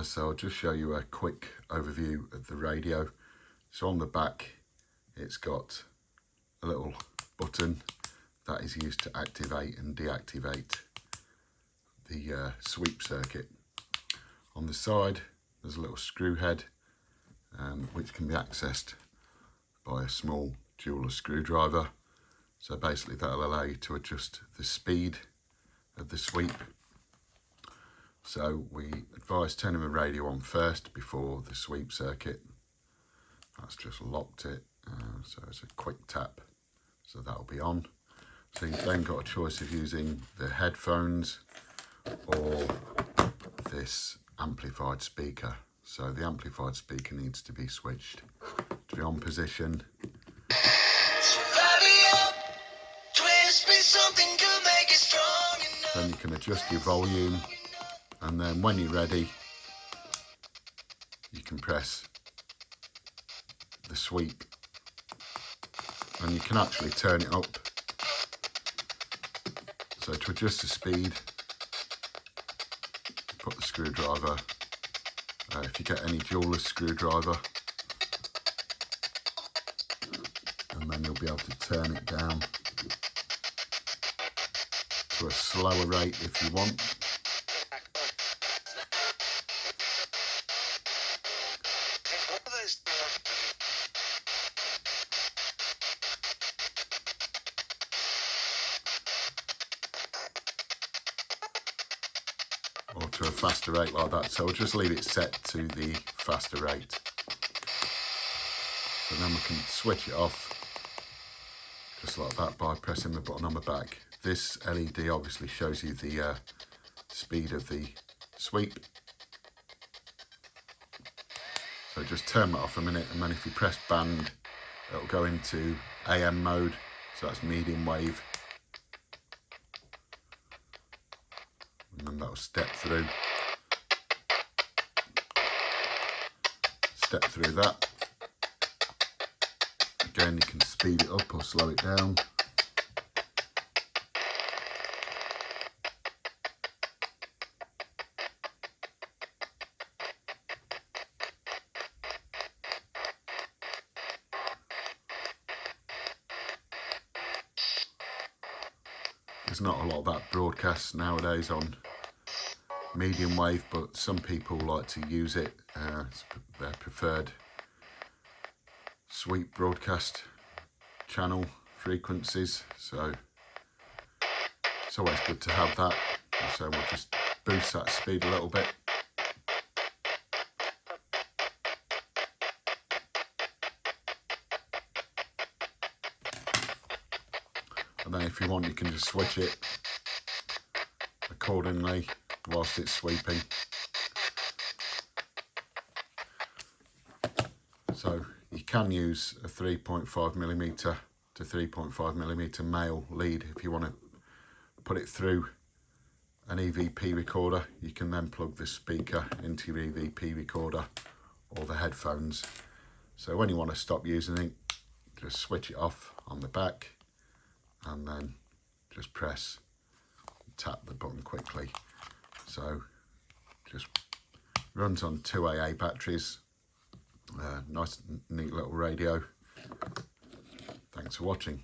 guys, so I'll just show you a quick overview of the radio. So on the back it's got a little button that is used to activate and deactivate the sweep circuit. On the side there's a little screw head which can be accessed by a small jeweler's screwdriver. So basically that'll allow you to adjust the speed of the sweep. So we advise turning the radio on first before the sweep circuit. That's just locked it, so it's a quick tap, so that'll be on. So you've then got a choice of using the headphones or this amplified speaker. So the amplified speaker needs to be switched to the on position. Then you can adjust your volume, and then when you're ready you can press the sweep and you can actually turn it up. So to adjust the speed, put the screwdriver, if you get any jeweler's screwdriver, and then you'll be able to turn it down to a slower rate if you want. Or to a faster rate like that, so we'll just leave it set to the faster rate. So then we can switch it off just like that by pressing the button on the back. This LED obviously shows you the speed of the sweep. So just turn that off a minute, and then if you press band it'll go into AM mode, so that's medium wave. And then that'll step through that. Again, you can speed it up or slow it down. There's not a lot of that broadcast nowadays on medium wave, but some people like to use it as their preferred sweep broadcast channel frequencies, so it's always good to have that. And so we'll just boost that speed a little bit. And then if you want, you can just switch it accordingly whilst it's sweeping. So you can use a 3.5mm to 3.5mm male lead if you want to put it through an EVP recorder. You can then plug the speaker into your EVP recorder or the headphones. So when you want to stop using it, just switch it off on the back and then just tap the button quickly. So just runs on 2 AA batteries. Nice neat little radio. Thanks for watching.